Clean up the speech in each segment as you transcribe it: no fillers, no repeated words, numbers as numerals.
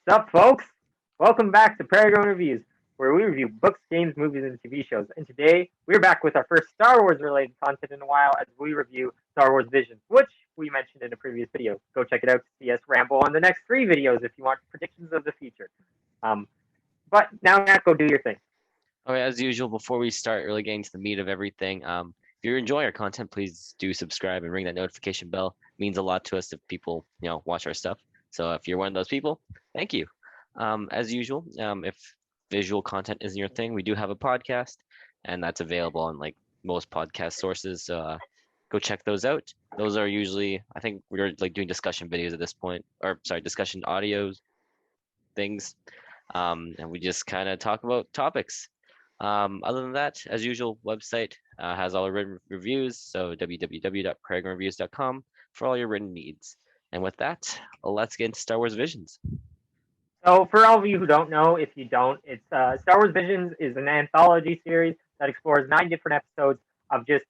Sup, folks? Welcome back to Prairie Grown Reviews, where we review books, games, movies, and TV shows. And today, we're back with our first Star Wars related content in a while as we review Star Wars Visions, which we mentioned in a previous video. Go check it out to see us ramble on the next three videos if you want predictions of the future. Um, but now, Matt, go do your thing. Okay, as usual, before we start really getting to the meat of everything, if you're enjoying our content, please do subscribe and ring that notification bell. It means a lot to us if people, watch our stuff. So if you're one of those people, thank you. As usual, if visual content isn't your thing, we do have a podcast, and that's available on like most podcast sources. So go check those out. Those are usually, I think we're like doing discussion videos at this point, or sorry, discussion audios things, and we just kind of talk about topics. Other than that, as usual, website has all our written reviews, so www.prairiegrownreviews.com for all your written needs. And with that, let's get into Star Wars Visions. So, for all of you who don't know, if you don't, it's Star Wars Visions is an anthology series that explores 9 different episodes of just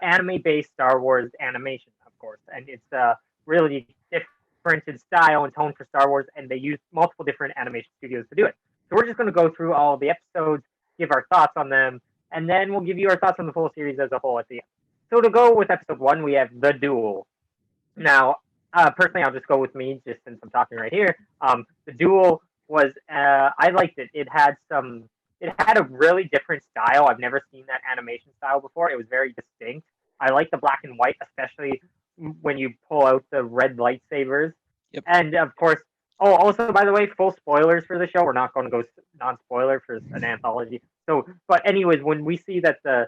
anime-based Star Wars animation, of course, and it's really different in style and tone for Star Wars, and they use multiple different animation studios to do it. So we're just going to go through all the episodes, give our thoughts on them, and then we'll give you our thoughts on the full series as a whole at the end. So to go with episode 1, we have The Duel. Now, personally, I'll just go with me, just since I'm talking right here. The Duel was, I liked it. It had a really different style. I've never seen that animation style before. It was very distinct. I like the black and white, especially when you pull out the red lightsabers. Yep. And of course, oh, also by the way, full spoilers for the show. We're not going to go non-spoiler for an anthology. So, but anyways, when we see that the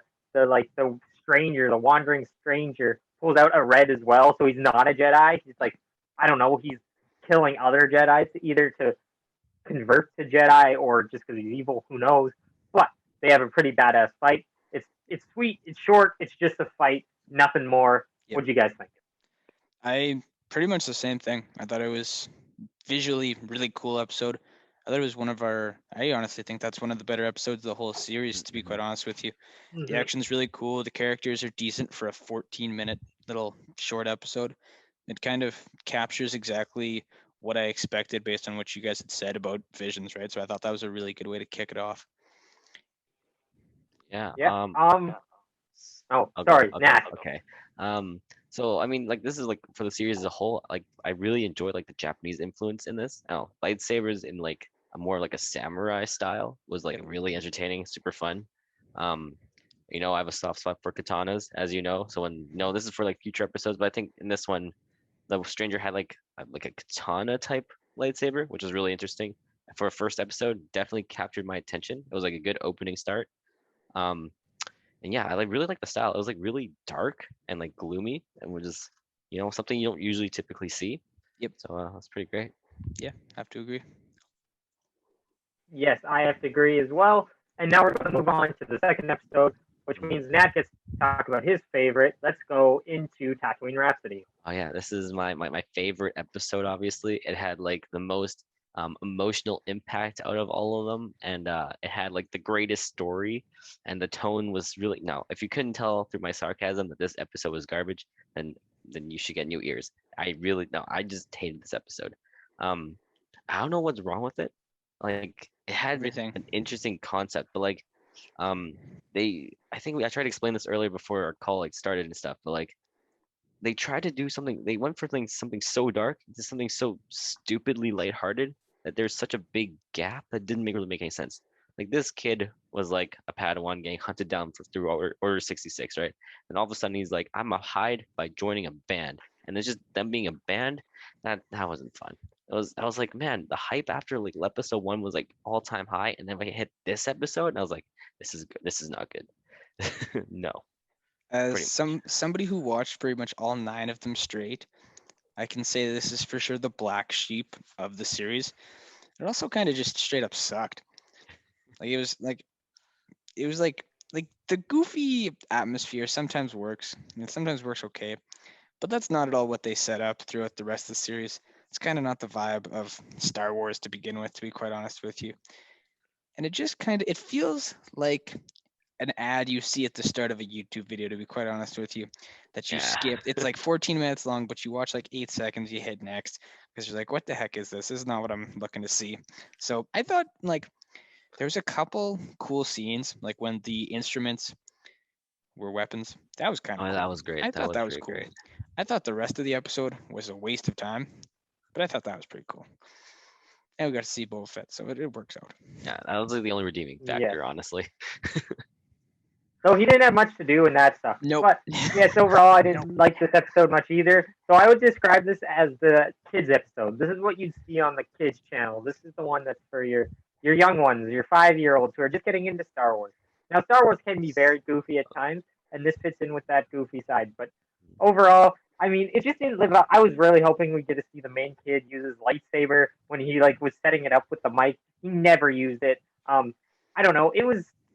stranger, the wandering stranger, pulls out a red as well, so he's not a Jedi. He's like, I don't know, he's killing other Jedi either to convert to Jedi or just because he's evil. Who knows? But they have a pretty badass fight. It's sweet. It's short. It's just a fight. Nothing more. Yep. What do you guys think? I pretty much the same thing. I thought it was visually really cool episode. I thought it was I honestly think that's one of the better episodes of the whole series, to be quite honest with you. The Mm-hmm. action's really cool. The characters are decent for a 14-minute little short episode. It kind of captures exactly what I expected based on what you guys had said about Visions, right? So I thought that was a really good way to kick it off. Yeah. Yeah. Oh, I'll sorry, go. Nat. Okay. So I mean, like this is like for the series as a whole, like I really enjoyed like the Japanese influence in this. Oh, lightsabers in like a more like a samurai style was like really entertaining, super fun. Um, I have a soft spot for katanas, as you know. So when this is for like future episodes, but I think in this one, the stranger had like a katana type lightsaber, which was really interesting. For a first episode, definitely captured my attention. It was like a good opening start. Um, and yeah, I like really like the style. It was like really dark and like gloomy, and which is something you don't usually typically see. Yep. So that's pretty great. Yeah, have to agree. Yes, I have to agree as well. And now we're going to move on to the second episode, which means Nat gets to talk about his favorite. Let's go into Tatooine Rhapsody. Oh yeah, this is my favorite episode. Obviously, it had like the most emotional impact out of all of them, and it had like the greatest story, and the tone was really no. If you couldn't tell through my sarcasm that this episode was garbage, then you should get new ears. I really no, I just hated this episode. Um, I don't know what's wrong with it. Like it had Everything. an interesting concept, but like um I tried to explain this earlier before our call like started and stuff, but like they tried to do something. They went for something so dark to something so stupidly lighthearted that there's such a big gap that didn't really make any sense. Like this kid was like a Padawan getting hunted down through Order 66, right? And all of a sudden he's like, I'm a hide by joining a band, and it's just them being a band. That wasn't fun. I was like, man, the hype after like episode 1 was like all time high, and then we hit this episode, and I was like, this is not good. No, As pretty much. somebody who watched pretty much all 9 of them straight, I can say this is for sure the black sheep of the series. It also kind of just straight up sucked. Like it was like the goofy atmosphere sometimes works. And it sometimes works okay, but that's not at all what they set up throughout the rest of the series. It's kind of not the vibe of Star Wars to begin with, to be quite honest with you. And it just kind of it feels like an ad you see at the start of a YouTube video, to be quite honest with you, that you Yeah. skip. It's like 14 minutes long, but you watch like 8 seconds, you hit next because you're like, what the heck is this? This is not what I'm looking to see. So I thought like there's a couple cool scenes, like when the instruments were weapons. That was kind of Oh, cool. that was great. I That thought was that was pretty cool. great. I thought the rest of the episode was a waste of time, but I thought that was pretty cool. And we got to see Boba Fett, so it works out. Yeah, that was like the only redeeming factor, honestly. So he didn't have much to do in that stuff. Nope. But yes, overall, I didn't like this episode much either. So I would describe this as the kids episode. This is what you'd see on the kids channel. This is the one that's for your young ones, your 5-year-olds who are just getting into Star Wars. Now, Star Wars can be very goofy at times, and this fits in with that goofy side. But overall, I mean, it just didn't live up. I was really hoping we'd get to see the main kid use his lightsaber when he like was setting it up with the mic. He never used it. I don't know.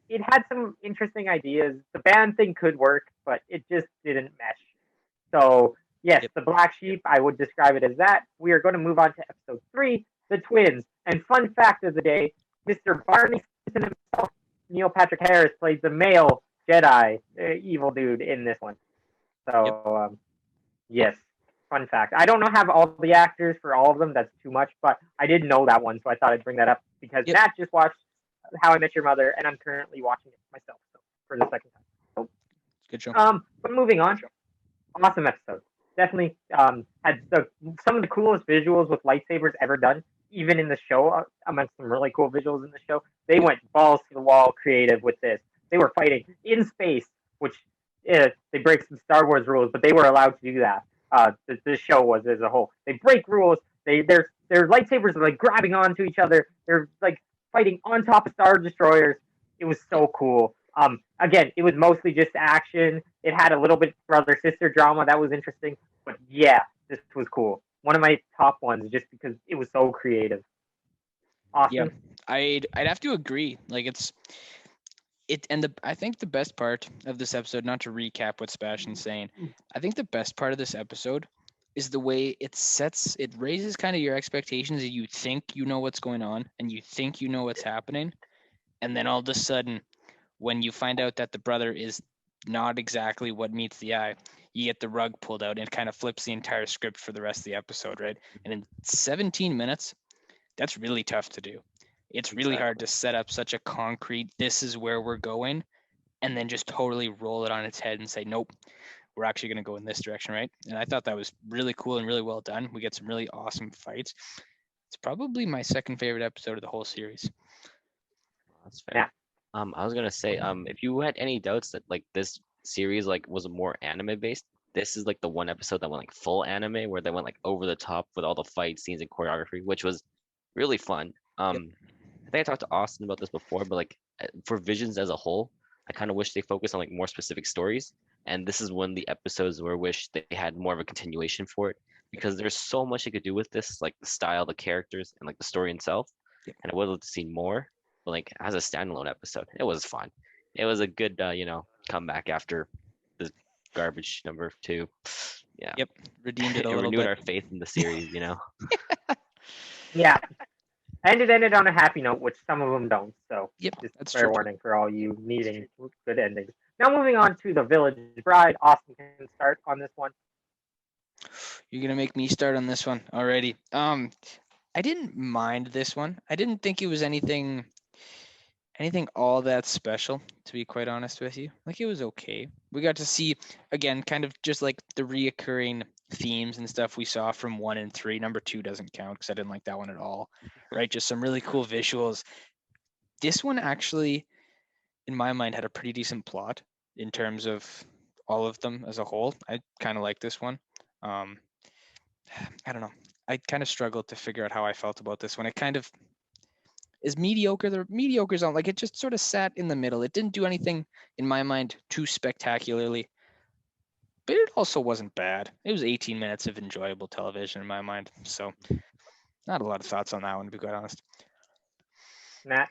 It had some interesting ideas. The band thing could work, but it just didn't mesh. So, yes, Yep. the Black Sheep, I would describe it as that. We are going to move on to episode 3, The Twins. And fun fact of the day, Mr. Barney Stinson himself, Neil Patrick Harris, plays the male Jedi, evil dude in this one. So, yes, fun fact. I don't know have all the actors for all of them. That's too much, but I did know that one, so I thought I'd bring that up because Yep. Matt just watched How I Met Your Mother, and I'm currently watching it myself for the second time. Good show. But moving on, awesome episode. Definitely had some of the coolest visuals with lightsabers ever done, even in the show. Amongst some really cool visuals in the show, they went balls to the wall creative with this. They were fighting in space, which they break some Star Wars rules, but they were allowed to do that. The show was as a whole. They break rules. Their lightsabers are like grabbing onto each other. They're like fighting on top of Star Destroyers. It was so cool. Again, it was mostly just action. It had a little bit brother sister drama that was interesting, but yeah, this was cool. One of my top ones, just because it was so creative. Awesome. Yeah, I'd have to agree. Like I think the best part of this episode, not to recap what Sebastian's saying, I think the best part of this episode is the way it raises kind of your expectations, and you think you know what's going on and you think you know what's happening, and then all of a sudden when you find out that the brother is not exactly what meets the eye, you get the rug pulled out, and it kind of flips the entire script for the rest of the episode, right? And in 17 minutes, that's really tough to do. It's really hard to set up such a concrete, this is where we're going, and then just totally roll it on its head and say, nope, we're actually going to go in this direction, right? And I thought that was really cool and really well done. We get some really awesome fights. It's probably my second favorite episode of the whole series. That's fair. I was gonna say, if you had any doubts that like this series like was more anime based, this is like the one episode that went like full anime, where they went like over the top with all the fight scenes and choreography, which was really fun. I think I talked to Austin about this before, but like for Visions as a whole, I kind of wish they focused on like more specific stories. And this is one of the episodes where I wish they had more of a continuation for it, because there's so much they could do with this, like the style, the characters, and like the story itself. Yep. And I would love to see more. But like as a standalone episode, it was fun. It was a good, comeback after the garbage number 2. Yeah. Yep, redeemed it a It little renewed bit. our faith in the series. Yeah. And it ended on a happy note, which some of them don't. So, Yep, just that's fair true. warning for all you needing good endings. Now, moving on to The Village Bride. Austin can start on this one. You're gonna make me start on this one already. I didn't mind this one. I didn't think it was anything all that special, to be quite honest with you. Like, it was okay. We got to see, again, kind of just like the reoccurring themes and stuff we saw from 1 and 3. Number 2 doesn't count because I didn't like that one at all. Right? Just some really cool visuals. This one actually, in my mind, had a pretty decent plot in terms of all of them as a whole. I kind of like this one. I don't know. I kind of struggled to figure out how I felt about this one. It kind of is mediocre. The mediocre's on, like, it just sort of sat in the middle. It didn't do anything in my mind too spectacularly, but it also wasn't bad. It was 18 minutes of enjoyable television in my mind. So not a lot of thoughts on that one, to be quite honest. Matt?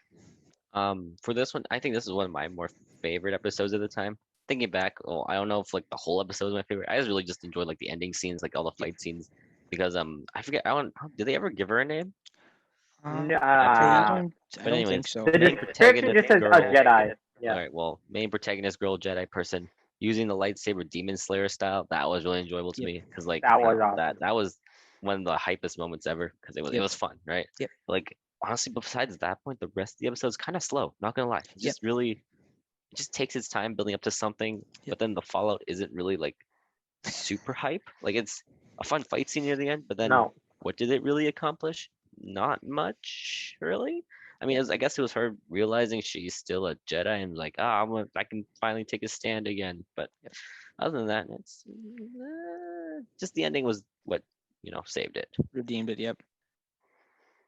For this one, I think this is one of my more favorite episodes of the time. Thinking back, I don't know if like the whole episode was my favorite. I really just enjoyed like the ending scenes, like all the fight scenes, because I forget. Did they ever give her a name? No, I don't But anyways, think so. the main description protagonist just says girl. a Jedi. Yeah. All right. Well, main protagonist, girl Jedi person, using the lightsaber demon slayer style. That was really enjoyable to Yep. me because, like, That I was don't know, awesome. that was one of the hypest moments ever because it Yep. was fun, right? Yep. Like, honestly, besides that point, the rest of the episode is kind of slow. Not gonna lie, it's Yep. just really, it just takes its time building up to something. Yep. But then the fallout isn't really like super hype. Like, it's a fun fight scene near the end, but then No. what did it really accomplish? Not much, really. I mean, Yep. I guess it was her realizing she's still a Jedi and like, I can finally take a stand again. But Yep. other than that, it's just the ending was what saved it. Redeemed it. Yep.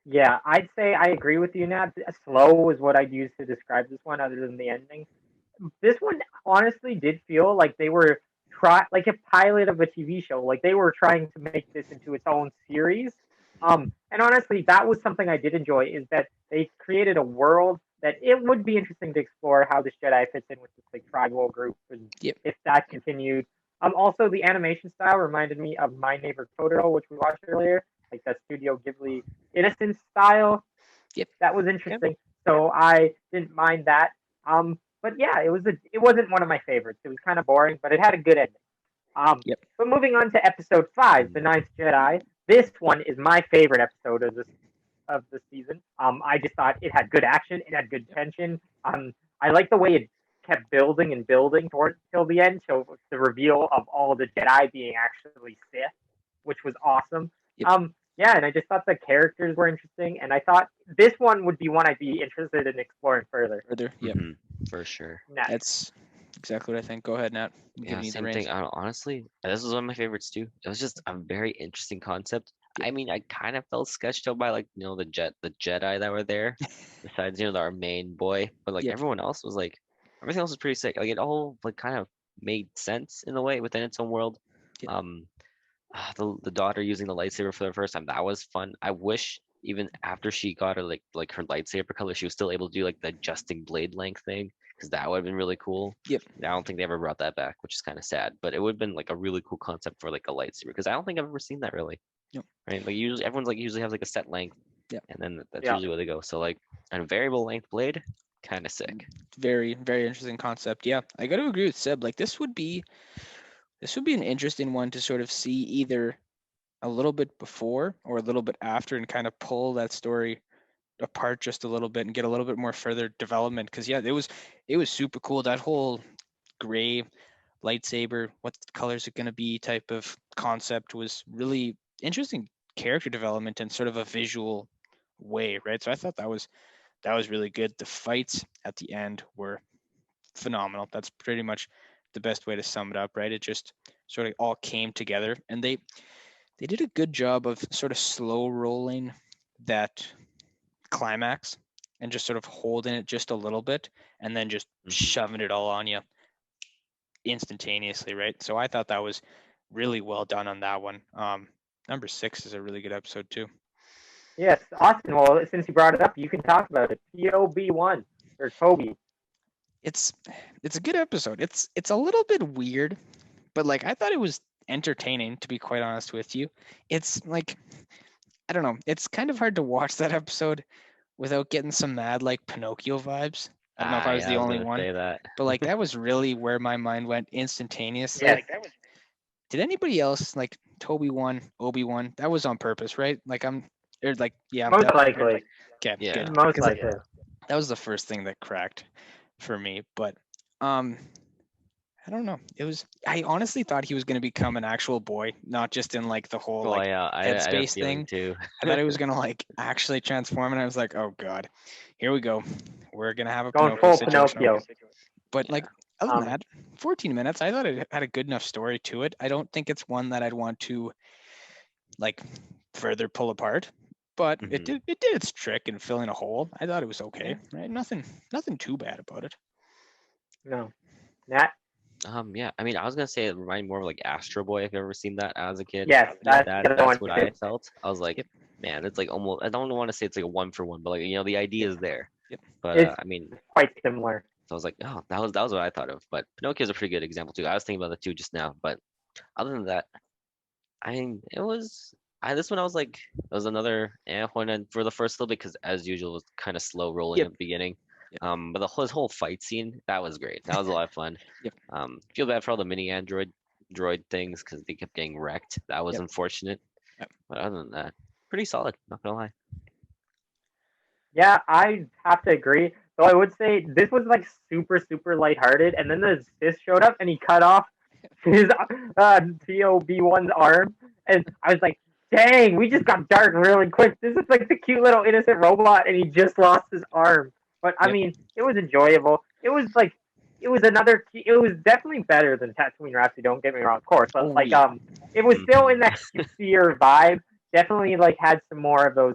Yeah, I'd say I agree with you, Nat. Slow is what I'd use to describe this one, other than the ending. This one honestly did feel like they were like a pilot of a TV show. Like they were trying to make this into its own series. And honestly, that was something I did enjoy. Is that they created a world that it would be interesting to explore how this Jedi fits in with this like tribal group, and Yep. if that continued. Also the animation style reminded me of My Neighbor Totoro, which we watched earlier, like that Studio Ghibli innocent style. Yep. That was Yep. interesting. So I didn't mind that. But yeah, it wasn't one of my favorites. It was kind of boring, but it had a good ending. Yep. But moving on to episode 5, The Ninth Jedi. This one is my favorite episode of the season. I just thought it had good action, it had good tension. I like the way it kept building and building towards till the end, so the reveal of all the Jedi being actually Sith, which was awesome. Yep. Yeah, and I just thought the characters were interesting, and I thought this one would be one I'd be interested in exploring further. Further. Yep. For sure. Nat. That's exactly what I think. Go ahead, Nat. I'm Yeah, giving you the same reins. thing. I don't, honestly, this was one of my favorites too. It was just a very interesting concept. Yep. I mean, I kind of felt sketched out by like the Jedi that were there, besides our main boy, but like Yep. everyone else was like everything else was pretty sick. Like it all like kind of made sense in a way within its own world. Yep. The daughter using the lightsaber for the first time, that was fun. I wish even after she got her like her lightsaber color, she was still able to do like the adjusting blade length thing because that would have been really cool. Yep. I don't think they ever brought that back, which is kind of sad. But it would have been like a really cool concept for like a lightsaber because I don't think I've ever seen that really. Yep. Right? Like usually everyone's like usually has like a set length. Yep. And then that's Yeah. usually where they go. So like a variable length blade, kind of sick. Very, very interesting concept. Yeah, I got to agree with Seb. Like this would be an interesting one to sort of see either a little bit before or a little bit after and kind of pull that story apart just a little bit and get a little bit more further development. Because yeah, it was super cool. That whole gray lightsaber, what colors it going to be type of concept was really interesting character development in sort of a visual way, right? So I thought that was really good. The fights at the end were phenomenal. That's pretty much the best way to sum it up, right? It just sort of all came together, and they did a good job of sort of slow rolling that climax and just sort of holding it just a little bit and then just shoving it all on you instantaneously, right? So I thought that was really well done on that one. Number 6 is a really good episode too. Yes, Austin. Well, since you brought it up, you can talk about it. POB1 or Toby. It's a good episode. It's a little bit weird, but like I thought it was entertaining, to be quite honest with you. It's like I don't know. It's kind of hard to watch that episode without getting some mad like Pinocchio vibes. I don't know if I was Yeah, the I was only gonna one, say that. but like that was really where my mind went instantaneously. Yes. Did anybody else like Toby one, Obi one? That was on purpose, right? Like yeah. Most likely. Okay, Yeah. good. Most 'Cause likely. that was the first thing that cracked for me. But I don't know. I honestly thought he was going to become an actual boy, not just in like the whole like yeah, I had a headspace feeling thing. too. I thought he was going to like actually transform, and I was like, oh god, here we go. We're going to have a Going Pinocchio full situation. Pinocchio. But like other than Um, that, 14 minutes, I thought it had a good enough story to it. I don't think it's one that I'd want to like further pull apart. But it did its trick in filling a hole. I thought it was okay, right? Nothing too bad about it. No. Nat? Yeah. I mean, I was gonna say it reminded me more of like Astro Boy. If you've ever seen that as a kid. Yes, that's the other That's one what too. I felt. I was like, Yep. man, it's like almost. I don't want to say it's like a one for one, but like the idea is there. Yep. But It's I mean, quite similar. so I was like, oh, that was what I thought of. But Pinocchio's a pretty good example too. I was thinking about the two just now. But other than that, I mean, it was. This one I was like, it was another one, and for the first little bit because as usual it was kind of slow rolling Yep. at the beginning. But his whole fight scene, that was great. That was a lot of fun. Yep. Feel bad for all the mini android droid things because they kept getting wrecked. That was Yep. unfortunate. Yep. But other than that, pretty solid. Not gonna lie. Yeah, I have to agree. Though I would say this was like super, super lighthearted, and then the Sith showed up and he cut off his TOB1's arm, and I was like, "Dang, we just got dark really quick. This is like the cute little innocent robot, and he just lost his arm." But I Yep. mean, it was enjoyable. It was like, it was another. It was definitely better than Tatooine Rhapsody. Don't get me wrong, of course, but Oh, like, yeah. it was still in that cutesier vibe. Definitely like had some more of those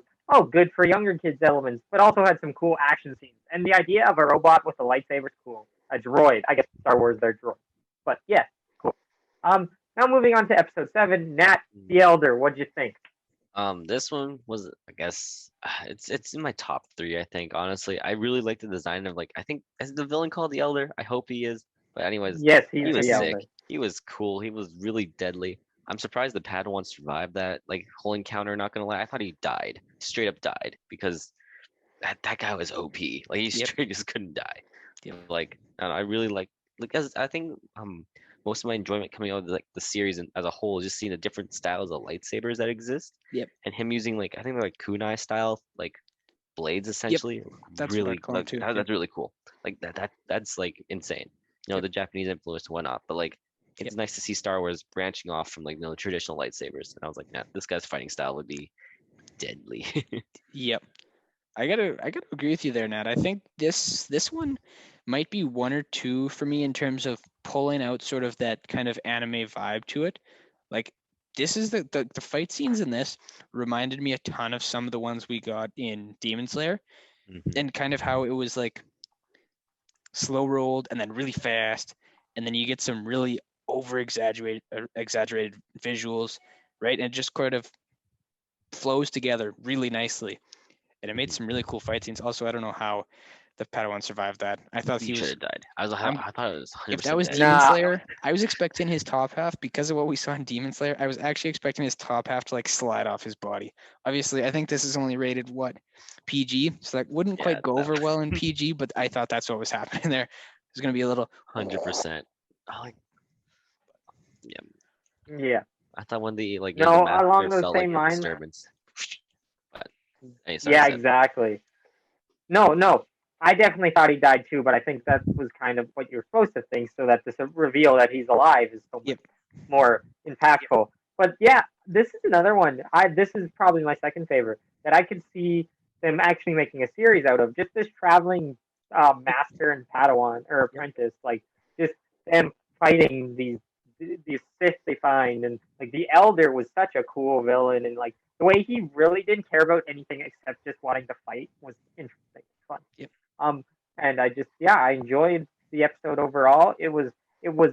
good for younger kids elements, but also had some cool action scenes. And the idea of a robot with a lightsaber is cool. A droid, I guess Star Wars they're droids. But yeah, cool. Now moving on to episode 7, Nat the Elder. What'd you think? This one was, I guess, it's in my top 3. I think honestly, I really like the design of I think is the villain called the Elder. I hope he is. But anyways, Yes, he he's was the sick. Elder. He was cool. He was really deadly. I'm surprised the Padawan survived that whole encounter. Not gonna lie, I thought he died, straight up died, because that guy was OP. Like he Yep. straight just couldn't die. Yep. I don't know, I really as I think most of my enjoyment coming out of the series as a whole is just seeing the different styles of lightsabers that exist. Yep. And him using I think they're kunai style blades essentially. That's what Really I'd call him too. that's really cool. That's insane. Yep. The Japanese influence and whatnot, but it's nice to see Star Wars branching off from the traditional lightsabers. And I was like, nah, this guy's fighting style would be deadly. Yep. I gotta agree with you there, Nat. I think this one might be 1 or 2 for me in terms of pulling out sort of that kind of anime vibe to it. Like this is the fight scenes in this reminded me a ton of some of the ones we got in Demon Slayer, and kind of how it was slow rolled and then really fast, and then you get some really over exaggerated visuals, right? And it just kind of flows together really nicely. And it made some really cool fight scenes. Also, I don't know how the Padawan survived that. I thought He he should was. have died. I thought it was 100% If that was dead. Demon Nah. Slayer, I was expecting his top half because of what we saw in Demon Slayer. I was actually expecting his top half to slide off his body. Obviously, I think this is only rated PG, so that wouldn't Yeah, quite go over well in PG. But I thought that's what was happening there. There's gonna be a little 100%. Yeah. I thought when the No, the master along those felt same a lines. disturbance. But hey, sorry, Yeah, Seth. exactly. No. I definitely thought he died too, but I think that was kind of what you're supposed to think, so that this reveal that he's alive is so much Yep. more impactful. But yeah, this is another one. This is probably my second favorite that I could see them actually making a series out of. Just this traveling master and Padawan or apprentice, just them fighting these Sith they find, and the Elder was such a cool villain, and the way he really didn't care about anything except just wanting to fight was interesting, fun. Yep. And I enjoyed the episode overall. It was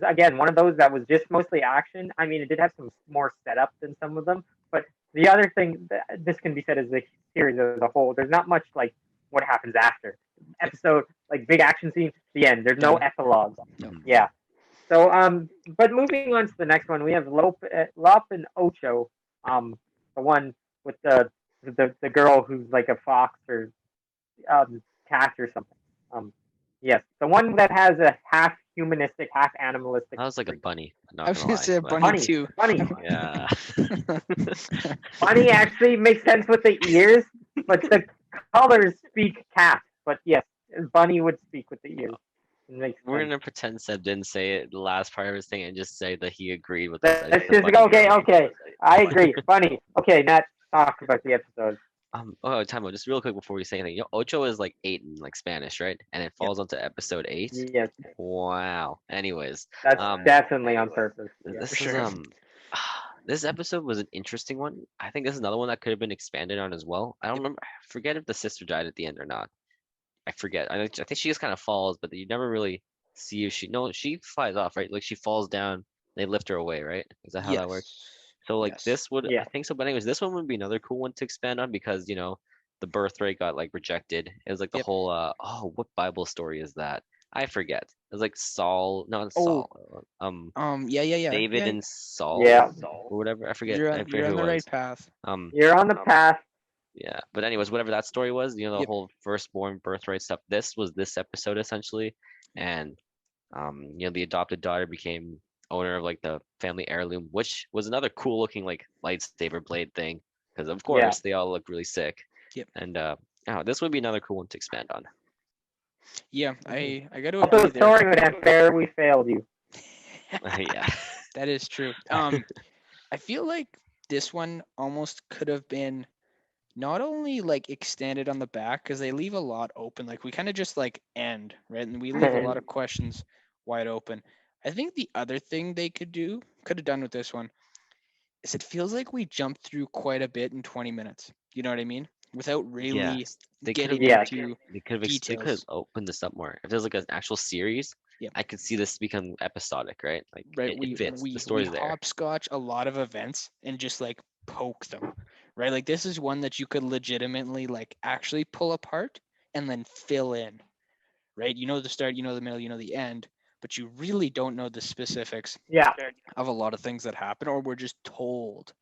again one of those that was just mostly action. I mean, it did have some more setup than some of them, but the other thing that this can be said as the series as a whole, there's not much what happens after episode, big action scene, the end. There's no epilogues. No. Yeah. So but moving on to the next one, we have Lop and Ocho, the one with the girl who's like a fox or cat or something. Yes, the one that has a half humanistic, half animalistic. That was like a streak. bunny. Not I was gonna gonna say a lie, but- bunny too. Bunny. Yeah. Bunny actually makes sense with the ears, but the colors speak cat. But yes, Bunny would speak with the ears. It makes We're sense. gonna pretend Seb didn't say it the last part of his thing and just say that he agreed with us. Let's just go. Okay. I agree. Bunny. Okay, Nat, talk about the episode. Time out, just real quick before we say anything. Ocho is 8 in Spanish, right? And it falls onto episode 8. Yes, Wow. Anyways, that's Um, definitely on purpose. Yeah. this for is sure. this episode was an interesting one. I think this is another one that could have been expanded on as well. I don't remember. I forget if the sister died at the end or not. I forget. I think she just kind of falls, but you never really see if she. No, she flies off, right? She falls down. They lift her away, right? Is that how that works? So Yes. this would, Yeah. I think so. But anyways, this one would be another cool one to expand on because the birth rate got rejected. It was the Yep. whole what Bible story is that? I forget. It was Saul, no, it's Oh. Saul. Yeah. David Yeah. and Saul. Yeah. Or whatever. I forget. You're I on, forget you're who on the it right was. path. You're on the path. Yeah, but anyways, whatever that story was, the Yep. whole firstborn birthright stuff. This was this episode essentially, and the adopted daughter became owner of like the family heirloom, which was another cool looking like lightsaber blade thing, because of Yeah. course they all look really sick. Yep. And oh, this would be another cool one to expand on. Yeah, Mhm. I got to Also, agree there. story with Fair, we failed you. Yeah, That is true. I feel like this one almost could have been not only like extended on the back because they leave a lot open. Like we kind of just like end, right? And we leave a lot of questions wide open. I think the other thing they could have done with this one is it feels like we jumped through quite a bit in 20 minutes. You know what I mean? Without really yes, they could have getting Yeah. into they could have details. opened this up more. If there's like an actual series, Yeah. I could see this become episodic, right? Like Right, it fits. The we story's there. hopscotch a lot of events and just like poke them, right? Like this is one that you could legitimately like actually pull apart and then fill in, right? You know the start, you know the middle, you know the end, but you really don't know the specifics Yeah. of a lot of things that happen, or we're just told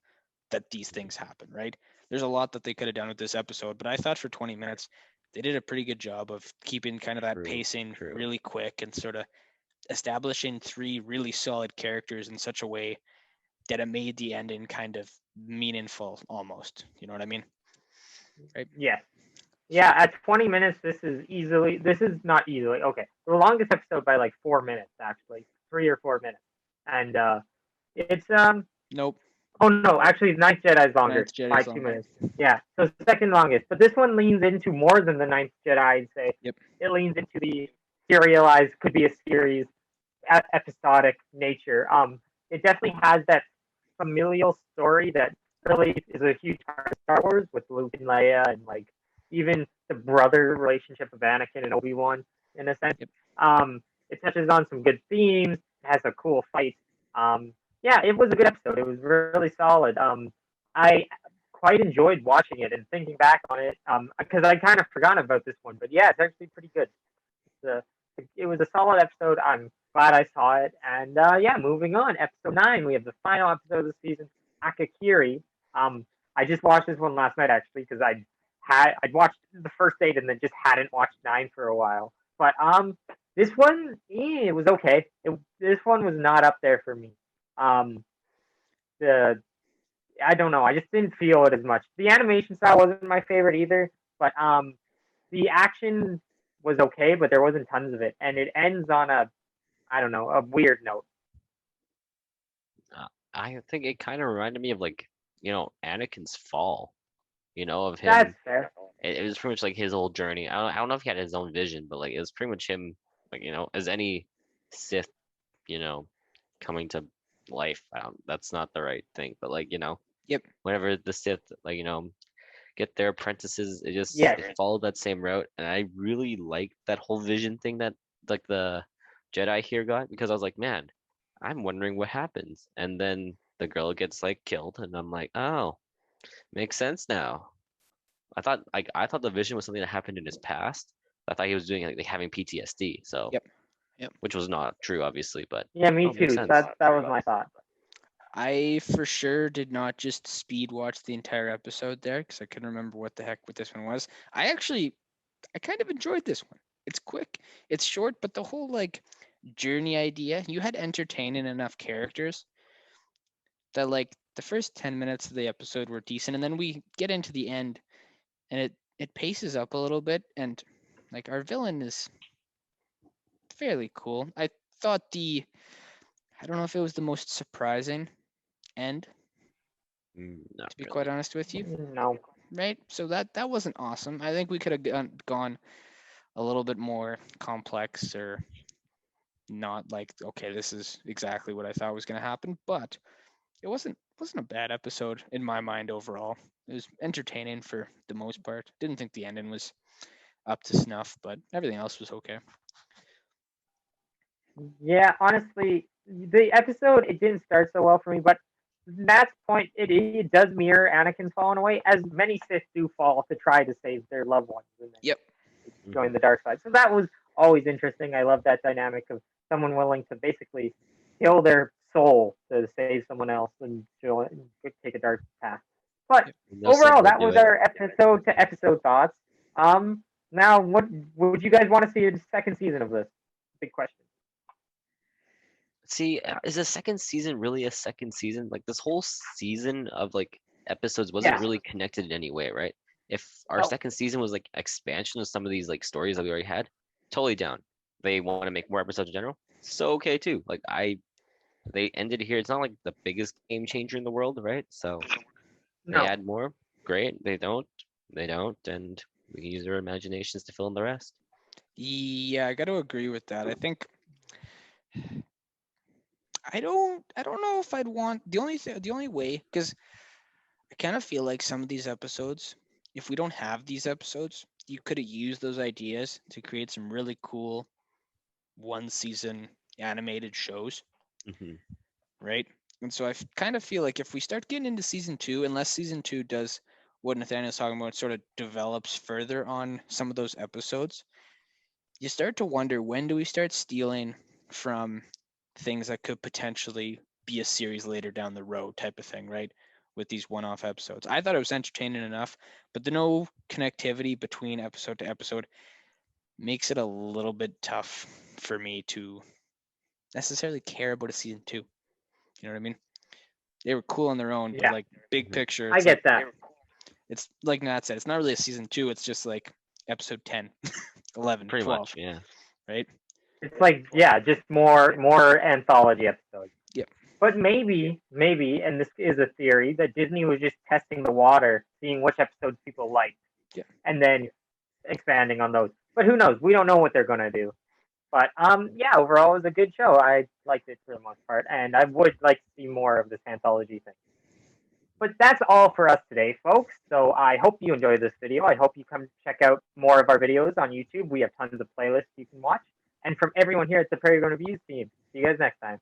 that these things happen, right? There's a lot that they could have done with this episode, but I thought for 20 minutes they did a pretty good job of keeping kind of that True, pacing true. really quick and sort of establishing three really solid characters in such a way that it made the ending kind of meaningful almost. You know what I mean? Right? Yes. Yeah, at 20 minutes, this is not easily, okay. The longest episode by like 4 minutes, actually, 3 or 4 minutes. And it's, Nope. oh no, actually, Ninth Jedi is longer Ninth by Jedi's 2 longer. minutes. Yeah, so it's the second longest. But this one leans into more than the Ninth Jedi, I'd say. Yep. It leans into the serialized, could be a series, episodic nature. It definitely has that familial story that really is a huge part of Star Wars with Luke and Leia and like even the brother relationship of Anakin and Obi-Wan in a sense. Yep. It touches on some good themes. It has a cool fight. Yeah, it was a good episode. It was really solid. I quite enjoyed watching it and thinking back on it because I kind of forgot about this one. But yeah, it's actually pretty good. It was a solid episode. I'm glad I saw it. And yeah, moving on. Episode 9, we have the final episode of the season, Akakiri. I just watched this one last night actually because I'd watched the first 8 and then just hadn't watched 9 for a while. But this one, it was okay. This one was not up there for me. Um, the I don't know. I just didn't feel it as much. The animation style wasn't my favorite either, but the action was okay, but there wasn't tons of it, and it ends on I don't know, a weird note. I think it kind of reminded me of like Anakin's fall. Of That's him. fair. It was pretty much like his whole journey. I don't know if he had his own vision, but like it was pretty much him, like as any Sith, you know, coming to life. That's not the right thing, but like Yep. whenever the Sith like get their apprentices, Yes. it followed that same route, and I really liked that whole vision thing that like the Jedi here got because I was like, man, I'm wondering what happens, and then the girl gets like killed, and I'm like, oh, makes sense now. I thought the vision was something that happened in his past. I thought he was doing like having PTSD, so Yep. Yep. which was not true, obviously, but Yeah, me it makes too. sense. That was my thought. I for sure did not just speed watch the entire episode there because I couldn't remember what the heck what this one was. I kind of enjoyed this one. It's quick, it's short, but the whole like journey idea, you had entertaining enough characters that like the first 10 minutes of the episode were decent and then we get into the end and it paces up a little bit and like our villain is fairly cool. I thought I don't know if it was the most surprising end, Not to be quite really. honest with you, No. right? So that wasn't awesome. I think we could have gone a little bit more complex or not like okay, this is exactly what I thought was going to happen, but it wasn't a bad episode in my mind overall. It was entertaining for the most part. Didn't think the ending was up to snuff, but everything else was okay. Yeah, honestly, the episode it didn't start so well for me, but Matt's point, it does mirror Anakin's falling away, as many Sith do fall to try to save their loved ones and then Yep. join the dark side. So that was always interesting. I love that dynamic of someone willing to basically kill their soul to save someone else and take a dark path. But No overall, segue that to was it. our episode to episode thoughts. Now what would you guys want to see in the second season of this? Big question. See, is a second season really a second season? Like this whole season of like episodes wasn't Yeah. really connected in any way, right? If our No. second season was like expansion of some of these like stories that we already had, totally down. They want to make more episodes in general, so okay too. Like they ended here. It's not like the biggest game changer in the world, right? So they No. add more, great. They don't, and we can use our imaginations to fill in the rest. Yeah, I got to agree with that. I think I don't know if I'd want the only way, because I kind of feel like some of these episodes, if we don't have these episodes, you could have used those ideas to create some really cool one season animated shows, Hmm. right? And so kind of feel like if we start getting into season two, unless season two does what Nathaniel's talking about, sort of develops further on some of those episodes, you start to wonder, when do we start stealing from things that could potentially be a series later down the road type of thing, right? With these one-off episodes. I thought it was entertaining enough, but the no connectivity between episode to episode makes it a little bit tough for me to necessarily care about a season two. You know what I mean? They were cool on their own, but Yeah, like big Hmm. picture, I get that. it's like Nat said, it's not really a season two, it's just like episode 10, 11, Pretty 12, much, yeah. right? It's like, yeah, just more anthology episodes. Yep. But maybe, and this is a theory, that Disney was just testing the water, seeing which episodes people liked, Yeah. and then expanding on those. But who knows? We don't know what they're gonna do. But yeah, overall, it was a good show. I liked it for the most part, and I would like to see more of this anthology thing. But that's all for us today, folks. So I hope you enjoyed this video. I hope you come check out more of our videos on YouTube. We have tons of playlists you can watch. And from everyone here at the Prairie Grown Reviews team, see you guys next time.